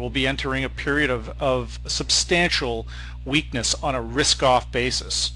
will be entering a period of substantial weakness on a risk-off basis.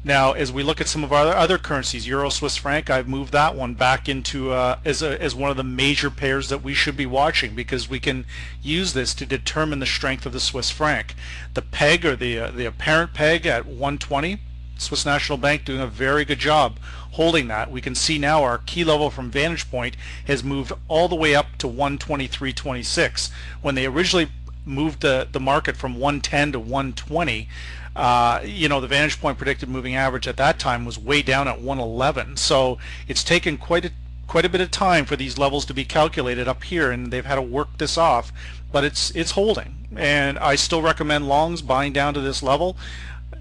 Now, as we look at some of our other currencies, Euro, Swiss franc, I've moved that one back into as one of the major pairs that we should be watching, because we can use this to determine the strength of the Swiss franc. The peg, or the apparent peg at 120, Swiss National Bank doing a very good job holding that. We can see now our key level from vantage point has moved all the way up to 123.26. When they originally moved the market from 110 to 120, the vantage point predicted moving average at that time was way down at 111. So it's taken quite a bit of time for these levels to be calculated up here, and they've had to work this off, but it's holding. And I still recommend longs buying down to this level.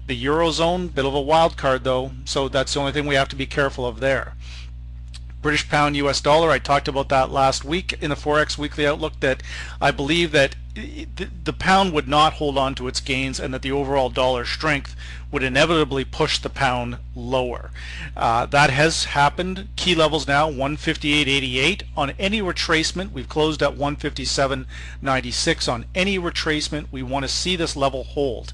The Eurozone, bit of a wild card though, so that's the only thing we have to be careful of there. British pound, US dollar, I talked about that last week in the Forex Weekly Outlook, that I believe that the pound would not hold on to its gains, and that the overall dollar strength would inevitably push the pound lower. That has happened. Key levels now 158.88. On any retracement, we've closed at 157.96. On any retracement, we want to see this level hold.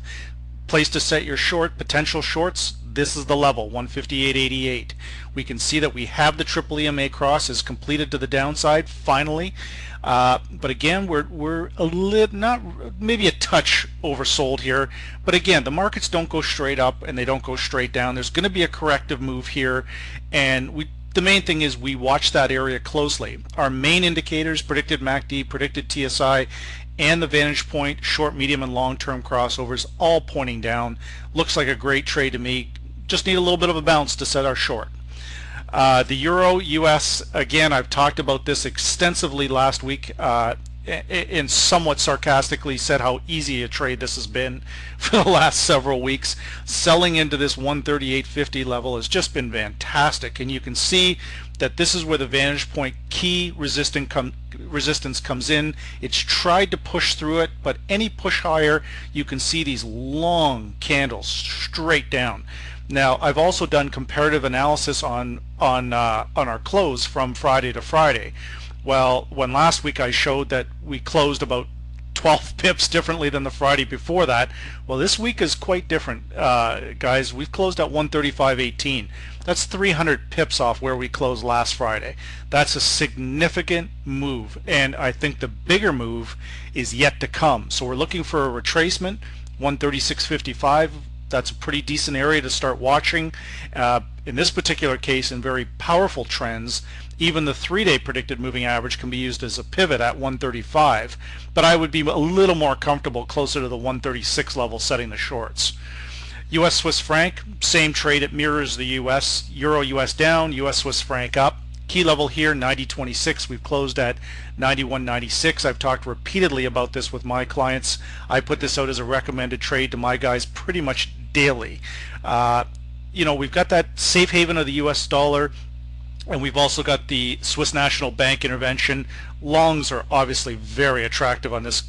Place to set your short, potential shorts, this is the level, 158.88. We can see that we have the triple EMA cross is completed to the downside finally, but again we're a little, not maybe a touch oversold here, but again the markets don't go straight up and they don't go straight down. There's going to be a corrective move here, and the main thing is we watch that area closely. Our main indicators, predicted MACD, predicted TSI, and the vantage point, short, medium, and long-term crossovers, all pointing down. Looks like a great trade to me. Just need a little bit of a bounce to set our short. The Euro US, again, I've talked about this extensively last week, and somewhat sarcastically said how easy a trade this has been for the last several weeks. Selling into this 138.50 level has just been fantastic, and you can see that this is where the vantage point key resistance comes in. It's tried to push through it, but any push higher, you can see these long candles straight down. Now, I've also done comparative analysis on our close from Friday to Friday. Well, when last week I showed that we closed about 12 pips differently than the Friday before that, well, this week is quite different, guys. We've closed at 135.18. That's 300 pips off where we closed last Friday. That's a significant move, and I think the bigger move is yet to come. So we're looking for a retracement, 136.55. That's a pretty decent area to start watching. In this particular case, in very powerful trends, even the 3-day predicted moving average can be used as a pivot at 135, but I would be a little more comfortable closer to the 136 level setting the shorts. US Swiss franc, same trade, it mirrors the US. Euro US down, US Swiss franc up. Key level here 90.26. We've closed at 91.96. I've talked repeatedly about this with my clients. I put this out as a recommended trade to my guys pretty much daily. We've got that safe haven of the US dollar, and we've also got the Swiss National Bank intervention. Longs are obviously very attractive on this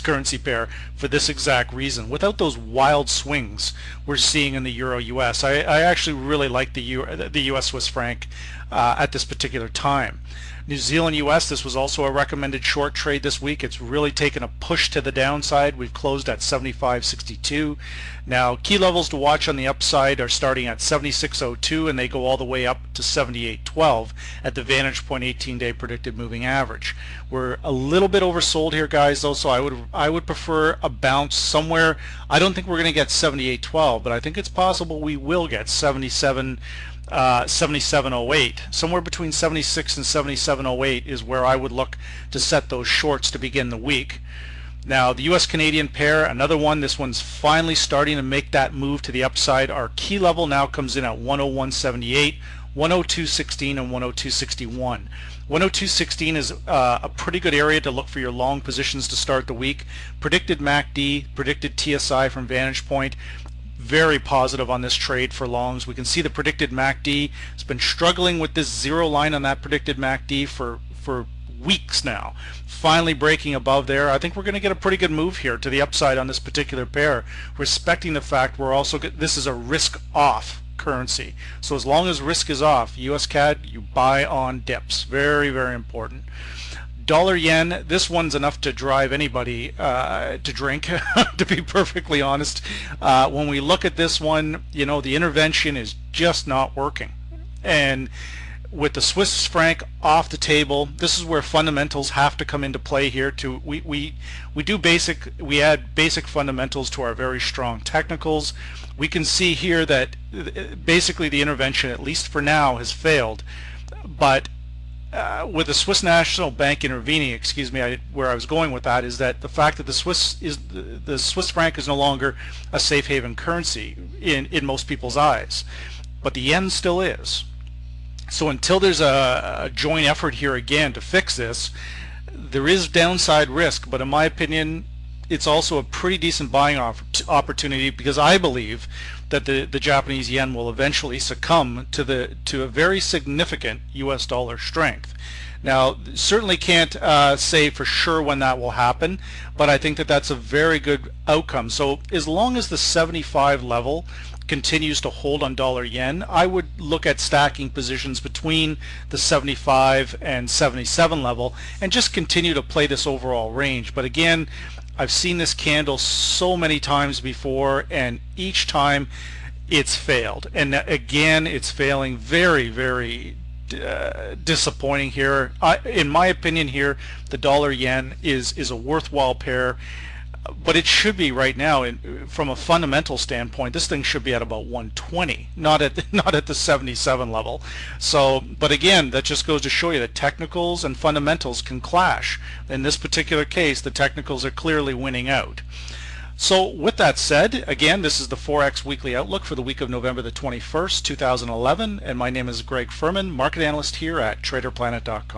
currency pair for this exact reason. Without those wild swings we're seeing in the Euro US, I actually really like the US Swiss franc at this particular time. New Zealand US, this was also a recommended short trade this week. It's really taken a push to the downside. We've closed at 75.62. Now, key levels to watch on the upside are starting at 76.02, and they go all the way up to 78.12 at the vantage point 18-day predicted moving average. We're a little bit oversold here, guys, though, so I would prefer a bounce somewhere. I don't think we're going to get 78.12, but I think it's possible we will get 77.08. Somewhere between 76 and 77.08 is where I would look to set those shorts to begin the week. Now, the US Canadian pair, another one. This one's finally starting to make that move to the upside. Our key level now comes in at 101.78, 102.16, and 102.61. 102.16 is a pretty good area to look for your long positions to start the week. Predicted MACD, predicted TSI from vantage point, very positive on this trade for longs. We can see the predicted MACD has been struggling with this zero line on that predicted MACD for weeks now. Finally breaking above there. I think we're going to get a pretty good move here to the upside on this particular pair, respecting the fact we're also this is a risk off currency. So as long as risk is off, US CAD, you buy on dips. Very, very important. Dollar yen, this one's enough to drive anybody to drink, to be perfectly honest. When we look at this one, you know, the intervention is just not working. And with the Swiss franc off the table, this is where fundamentals have to come into play here. We add basic fundamentals to our very strong technicals. We can see here that basically the intervention, at least for now, has failed. But with the Swiss National Bank intervening, where I was going with that is that the fact that the Swiss franc is no longer a safe haven currency in most people's eyes, but the yen still is. So until there's a joint effort here again to fix this, there is downside risk, but in my opinion, it's also a pretty decent buying opportunity, because I believe that the Japanese yen will eventually succumb to a very significant US dollar strength. Now, certainly can't say for sure when that will happen, but I think that that's a very good outcome. So as long as the 75 level continues to hold on dollar yen, I would look at stacking positions between the 75 and 77 level and just continue to play this overall range. But again, I've seen this candle so many times before, and each time it's failed. And again, it's failing very, very disappointing here. In my opinion here, the dollar yen is a worthwhile pair, but it should be right now, from a fundamental standpoint, this thing should be at about 120, not at the 77 level. So, but again, that just goes to show you that technicals and fundamentals can clash. In this particular case, the technicals are clearly winning out. So with that said, again, this is the Forex Weekly Outlook for the week of November the 21st, 2011, and my name is Greg Furman, market analyst here at TraderPlanet.com.